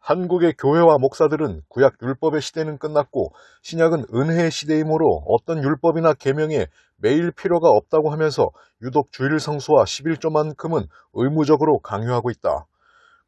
한국의 교회와 목사들은 구약 율법의 시대는 끝났고 신약은 은혜의 시대이므로 어떤 율법이나 계명에 매일 필요가 없다고 하면서 유독 주일 성수와 11조만큼은 의무적으로 강요하고 있다.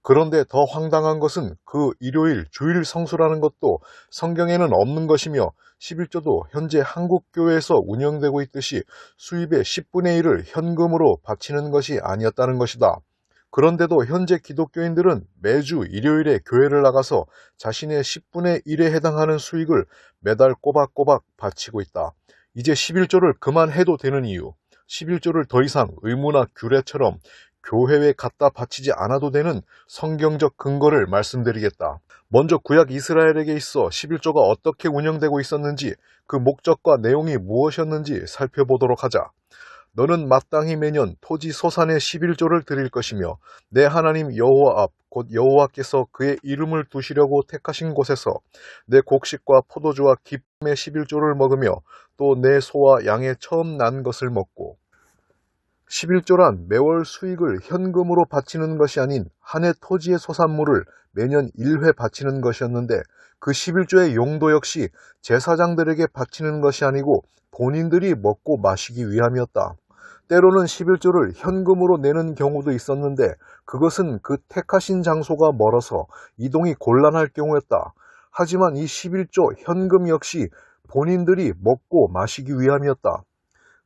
그런데 더 황당한 것은 그 일요일 주일 성수라는 것도 성경에는 없는 것이며 11조도 현재 한국 교회에서 운영되고 있듯이 수입의 10분의 1을 현금으로 바치는 것이 아니었다는 것이다. 그런데도 현재 기독교인들은 매주 일요일에 교회를 나가서 자신의 10분의 1에 해당하는 수익을 매달 꼬박꼬박 바치고 있다. 이제 11조를 그만해도 되는 이유, 11조를 더 이상 의무나 규례처럼 교회에 갖다 바치지 않아도 되는 성경적 근거를 말씀드리겠다. 먼저 구약 이스라엘에게 있어 11조가 어떻게 운영되고 있었는지, 그 목적과 내용이 무엇이었는지 살펴보도록 하자. 너는 마땅히 매년 토지 소산의 11조를 드릴 것이며 내 하나님 여호와 앞 곧 여호와께서 그의 이름을 두시려고 택하신 곳에서 내 곡식과 포도주와 기쁨의 11조를 먹으며 또 내 소와 양의 처음 난 것을 먹고. 11조란 매월 수익을 현금으로 바치는 것이 아닌 한 해 토지의 소산물을 매년 1회 바치는 것이었는데, 그 11조의 용도 역시 제사장들에게 바치는 것이 아니고 본인들이 먹고 마시기 위함이었다. 때로는 11조를 현금으로 내는 경우도 있었는데 그것은 그 택하신 장소가 멀어서 이동이 곤란할 경우였다. 하지만 이 11조 현금 역시 본인들이 먹고 마시기 위함이었다.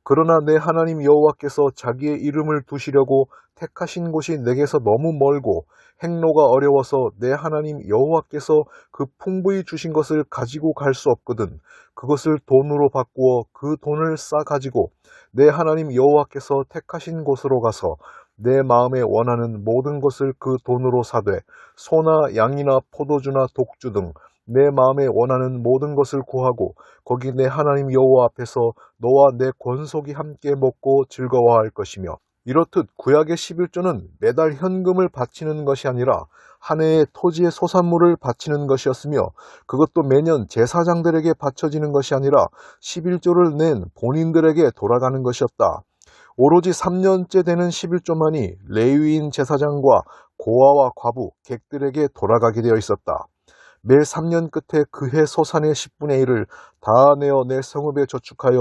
그러나 내 하나님 여호와께서 자기의 이름을 두시려고 택하신 곳이 내게서 너무 멀고 행로가 어려워서 내 하나님 여호와께서 그 풍부히 주신 것을 가지고 갈 수 없거든 그것을 돈으로 바꾸어 그 돈을 싸 가지고 내 하나님 여호와께서 택하신 곳으로 가서 내 마음에 원하는 모든 것을 그 돈으로 사되 소나 양이나 포도주나 독주 등 내 마음에 원하는 모든 것을 구하고 거기 내 하나님 여호와 앞에서 너와 내 권속이 함께 먹고 즐거워할 것이며. 이렇듯 구약의 11조는 매달 현금을 바치는 것이 아니라 한 해의 토지의 소산물을 바치는 것이었으며 그것도 매년 제사장들에게 바쳐지는 것이 아니라 11조를 낸 본인들에게 돌아가는 것이었다. 오로지 3년째 되는 11조만이 레위인 제사장과 고아와 과부, 객들에게 돌아가게 되어 있었다. 매 3년 끝에 그해 소산의 10분의 1을 다 내어 내 성읍에 저축하여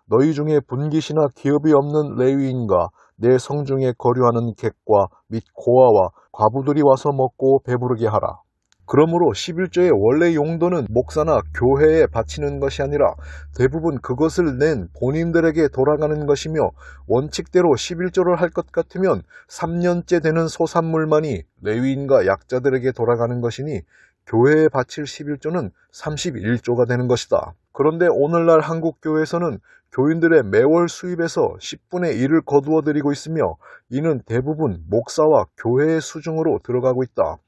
너희 중에 분깃이나 기업이 없는 레위인과 내 성중에 거류하는 객과 및 고아와 과부들이 와서 먹고 배부르게 하라. 그러므로 11조의 원래 용도는 목사나 교회에 바치는 것이 아니라 대부분 그것을 낸 본인들에게 돌아가는 것이며, 원칙대로 11조를 할 것 같으면 3년째 되는 소산물만이 레위인과 약자들에게 돌아가는 것이니 교회에 바칠 11조는 31조가 되는 것이다. 그런데 오늘날 한국 교회에서는 교인들의 매월 수입에서 10분의 1을 거두어 드리고 있으며 이는 대부분 목사와 교회의 수중으로 들어가고 있다.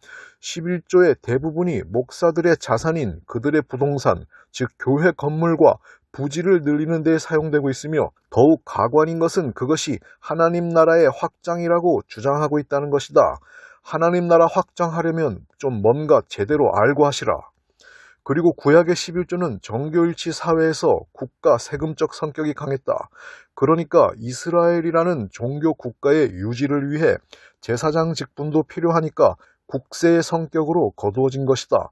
11조의 대부분이 목사들의 자산인 그들의 부동산, 즉 교회 건물과 부지를 늘리는 데 사용되고 있으며 더욱 가관인 것은 그것이 하나님 나라의 확장이라고 주장하고 있다는 것이다. 하나님 나라 확장하려면 좀 뭔가 제대로 알고 하시라. 그리고 구약의 11조는 정교일치 사회에서 국가 세금적 성격이 강했다. 그러니까 이스라엘이라는 종교 국가의 유지를 위해 제사장 직분도 필요하니까 국세의 성격으로 거두어진 것이다.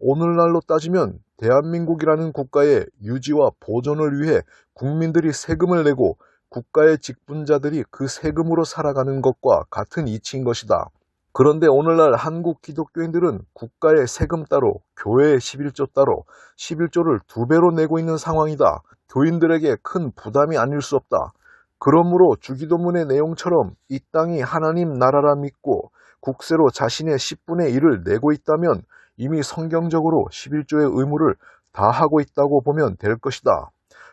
오늘날로 따지면 대한민국이라는 국가의 유지와 보존을 위해 국민들이 세금을 내고 국가의 직분자들이 그 세금으로 살아가는 것과 같은 이치인 것이다. 그런데 오늘날 한국 기독교인들은 국가의 세금 따로, 교회의 11조 따로, 11조를 2배로 내고 있는 상황이다. 교인들에게 큰 부담이 아닐 수 없다. 그러므로 주기도문의 내용처럼 이 땅이 하나님 나라라 믿고 국세로 자신의 10분의 1을 내고 있다면 이미 성경적으로 11조의 의무를 다 하고 있다고 보면 될 것이다.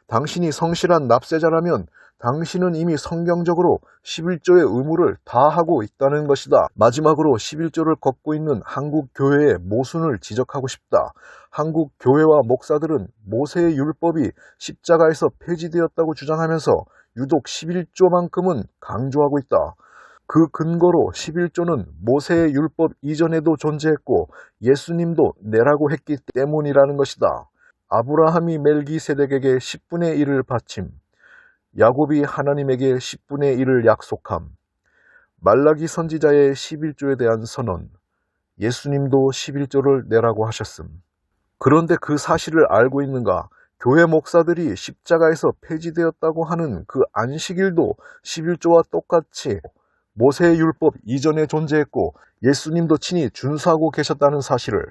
당신이 성실한 납세자라면 당신은 이미 성경적으로 11조의 의무를 다 하고 있다는 것이다. 마지막으로 11조를 걷고 있는 한국 교회의 모순을 지적하고 싶다. 한국 교회와 목사들은 모세의 율법이 십자가에서 폐지되었다고 주장하면서 유독 11조만큼은 강조하고 있다. 그 근거로 11조는 모세의 율법 이전에도 존재했고 예수님도 내라고 했기 때문이라는 것이다. 아브라함이 멜기세덱에게 10분의 1을 바침, 야곱이 하나님에게 10분의 1을 약속함, 말라기 선지자의 11조에 대한 선언, 예수님도 11조를 내라고 하셨음. 그런데 그 사실을 알고 있는가? 교회 목사들이 십자가에서 폐지되었다고 하는 그 안식일도 11조와 똑같이 모세의 율법 이전에 존재했고 예수님도 친히 준수하고 계셨다는 사실을.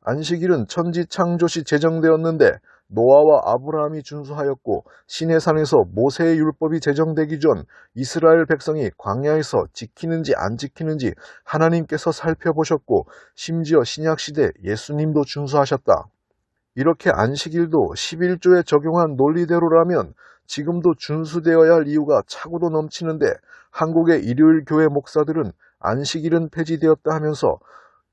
안식일은 천지 창조시 제정되었는데 노아와 아브라함이 준수하였고 시내산에서 모세의 율법이 제정되기 전 이스라엘 백성이 광야에서 지키는지 안 지키는지 하나님께서 살펴보셨고 심지어 신약시대 예수님도 준수하셨다. 이렇게 안식일도 11조에 적용한 논리대로라면 지금도 준수되어야 할 이유가 차고도 넘치는데 한국의 일요일 교회 목사들은 안식일은 폐지되었다 하면서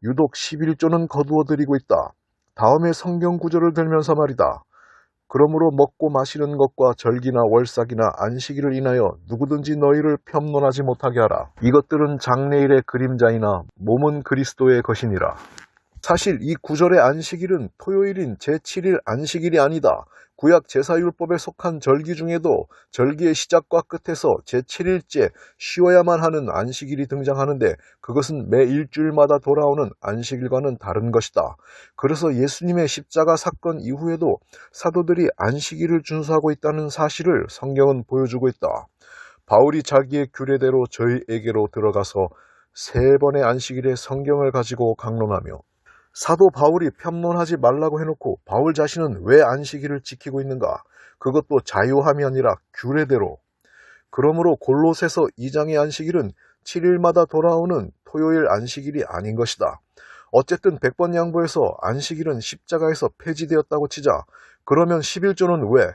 유독 11조는 거두어들이고 있다. 다음에 성경 구절을 들면서 말이다. 그러므로 먹고 마시는 것과 절기나 월삭이나 안식일을 인하여 누구든지 너희를 편론하지 못하게 하라. 이것들은 장래일의 그림자이나 몸은 그리스도의 것이니라. 사실 이 구절의 안식일은 토요일인 제7일 안식일이 아니다. 구약 제사율법에 속한 절기 중에도 절기의 시작과 끝에서 제7일째 쉬어야만 하는 안식일이 등장하는데 그것은 매 일주일마다 돌아오는 안식일과는 다른 것이다. 그래서 예수님의 십자가 사건 이후에도 사도들이 안식일을 준수하고 있다는 사실을 성경은 보여주고 있다. 바울이 자기의 규례대로 저희에게로 들어가서 3번의 안식일에 성경을 가지고 강론하며 사도 바울이 편론하지 말라고 해놓고 바울 자신은 왜 안식일을 지키고 있는가? 그것도 자유함이 아니라 규례대로. 그러므로 골로새서 2장의 안식일은 7일마다 돌아오는 토요일 안식일이 아닌 것이다. 어쨌든 100번 양보해서 안식일은 십자가에서 폐지되었다고 치자. 그러면 11조는 왜?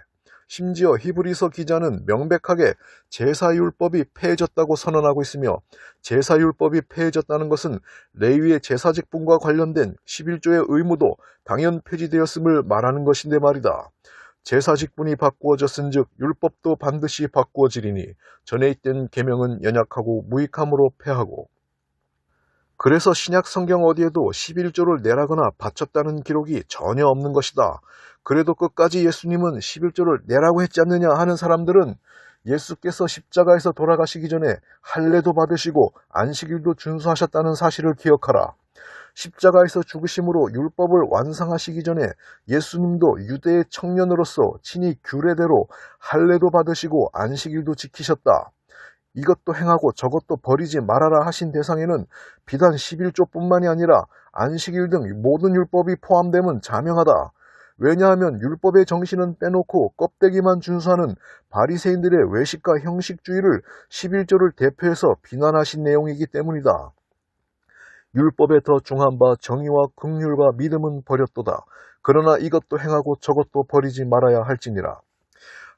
심지어 히브리서 기자는 명백하게 제사율법이 폐해졌다고 선언하고 있으며 제사율법이 폐해졌다는 것은 레위의 제사직분과 관련된 11조의 의무도 당연 폐지되었음을 말하는 것인데 말이다. 제사직분이 바꾸어졌은즉 율법도 반드시 바꾸어지리니 전에 있던 계명은 연약하고 무익함으로 폐하고. 그래서 신약 성경 어디에도 11조를 내라거나 바쳤다는 기록이 전혀 없는 것이다. 그래도 끝까지 예수님은 11조를 내라고 했지 않느냐 하는 사람들은 예수께서 십자가에서 돌아가시기 전에 할례도 받으시고 안식일도 준수하셨다는 사실을 기억하라. 십자가에서 죽으심으로 율법을 완성하시기 전에 예수님도 유대의 청년으로서 친히 규례대로 할례도 받으시고 안식일도 지키셨다. 이것도 행하고 저것도 버리지 말아라 하신 대상에는 비단 11조뿐만이 아니라 안식일 등 모든 율법이 포함됨은 자명하다. 왜냐하면 율법의 정신은 빼놓고 껍데기만 준수하는 바리새인들의 외식과 형식주의를 11조를 대표해서 비난하신 내용이기 때문이다. 율법에 더 중한 바 정의와 긍휼과 믿음은 버렸도다. 그러나 이것도 행하고 저것도 버리지 말아야 할지니라.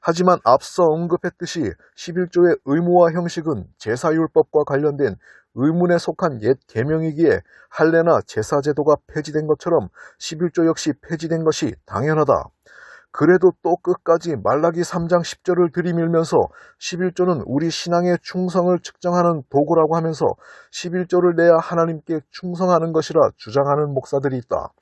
하지만 앞서 언급했듯이 11조의 의무와 형식은 제사율법과 관련된 의문에 속한 옛 계명이기에 할례나 제사제도가 폐지된 것처럼 11조 역시 폐지된 것이 당연하다. 그래도 또 끝까지 말라기 3장 10절을 들이밀면서 11조는 우리 신앙의 충성을 측정하는 도구라고 하면서 11조를 내야 하나님께 충성하는 것이라 주장하는 목사들이 있다.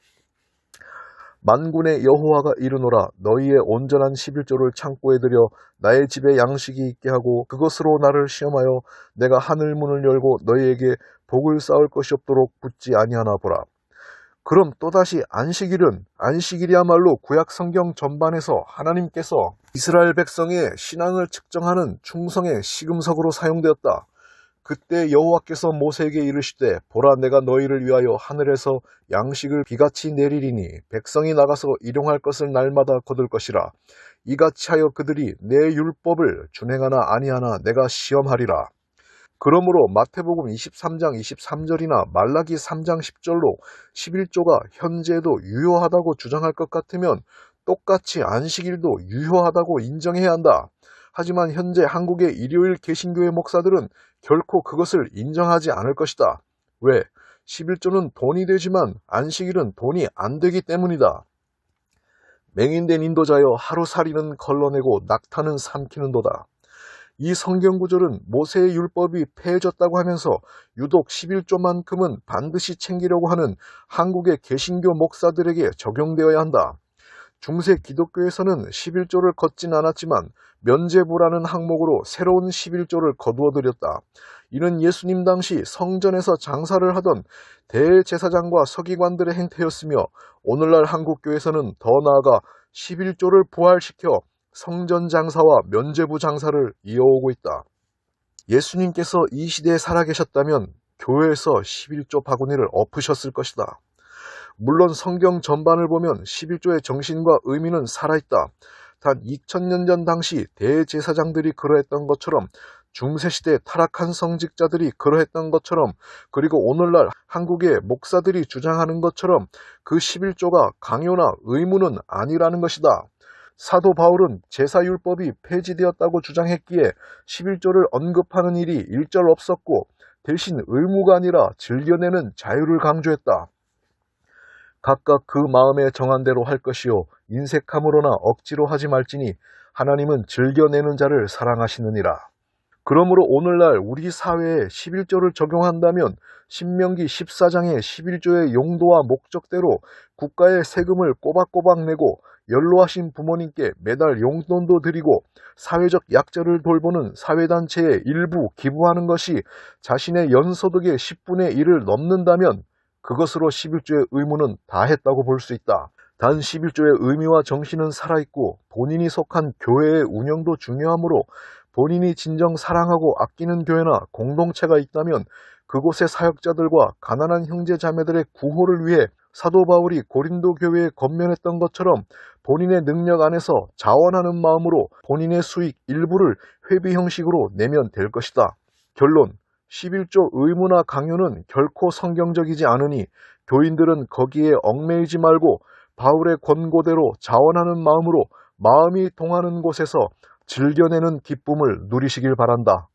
만군의 여호와가 이르노라 너희의 온전한 11조를 창고에 들여 나의 집에 양식이 있게 하고 그것으로 나를 시험하여 내가 하늘 문을 열고 너희에게 복을 쌓을 것이 없도록 붙지 아니하나 보라. 그럼 또다시 안식일이야말로 구약 성경 전반에서 하나님께서 이스라엘 백성의 신앙을 측정하는 충성의 시금석으로 사용되었다. 그때 여호와께서 모세에게 이르시되 보라 내가 너희를 위하여 하늘에서 양식을 비같이 내리리니 백성이 나가서 일용할 것을 날마다 거둘 것이라. 이같이 하여 그들이 내 율법을 준행하나 아니하나 내가 시험하리라. 그러므로 마태복음 23장 23절이나 말라기 3장 10절로 11조가 현재도 유효하다고 주장할 것 같으면 똑같이 안식일도 유효하다고 인정해야 한다. 하지만 현재 한국의 일요일 개신교회 목사들은 결코 그것을 인정하지 않을 것이다. 왜? 11조는 돈이 되지만 안식일은 돈이 안 되기 때문이다. 맹인된 인도자여 하루살이는 걸러내고 낙타는 삼키는도다. 이 성경 구절은 모세의 율법이 폐해졌다고 하면서 유독 11조만큼은 반드시 챙기려고 하는 한국의 개신교 목사들에게 적용되어야 한다. 중세 기독교에서는 11조를 걷진 않았지만 면죄부라는 항목으로 새로운 11조를 거두어들였다. 이는 예수님 당시 성전에서 장사를 하던 대제사장과 서기관들의 행태였으며 오늘날 한국교회에서는 더 나아가 11조를 부활시켜 성전 장사와 면죄부 장사를 이어오고 있다. 예수님께서 이 시대에 살아계셨다면 교회에서 11조 바구니를 엎으셨을 것이다. 물론 성경 전반을 보면 11조의 정신과 의미는 살아있다. 단 2000년 전 당시 대제사장들이 그러했던 것처럼 중세시대 타락한 성직자들이 그러했던 것처럼 그리고 오늘날 한국의 목사들이 주장하는 것처럼 그 11조가 강요나 의무는 아니라는 것이다. 사도 바울은 제사율법이 폐지되었다고 주장했기에 11조를 언급하는 일이 일절 없었고 대신 의무가 아니라 즐겨내는 자유를 강조했다. 각각 그 마음에 정한 대로 할 것이요 인색함으로나 억지로 하지 말지니 하나님은 즐겨내는 자를 사랑하시느니라. 그러므로 오늘날 우리 사회에 11조를 적용한다면 신명기 14장의 11조의 용도와 목적대로 국가의 세금을 꼬박꼬박 내고 연로하신 부모님께 매달 용돈도 드리고 사회적 약자를 돌보는 사회단체에 일부 기부하는 것이 자신의 연소득의 10분의 1을 넘는다면 그것으로 11조의 의무는 다했다고 볼 수 있다. 단 11조의 의미와 정신은 살아있고 본인이 속한 교회의 운영도 중요하므로 본인이 진정 사랑하고 아끼는 교회나 공동체가 있다면 그곳의 사역자들과 가난한 형제 자매들의 구호를 위해 사도 바울이 고린도 교회에 건면했던 것처럼 본인의 능력 안에서 자원하는 마음으로 본인의 수익 일부를 회비 형식으로 내면 될 것이다. 결론, 11조 의무나 강요는 결코 성경적이지 않으니 교인들은 거기에 얽매이지 말고 바울의 권고대로 자원하는 마음으로 마음이 동하는 곳에서 즐겨내는 기쁨을 누리시길 바란다.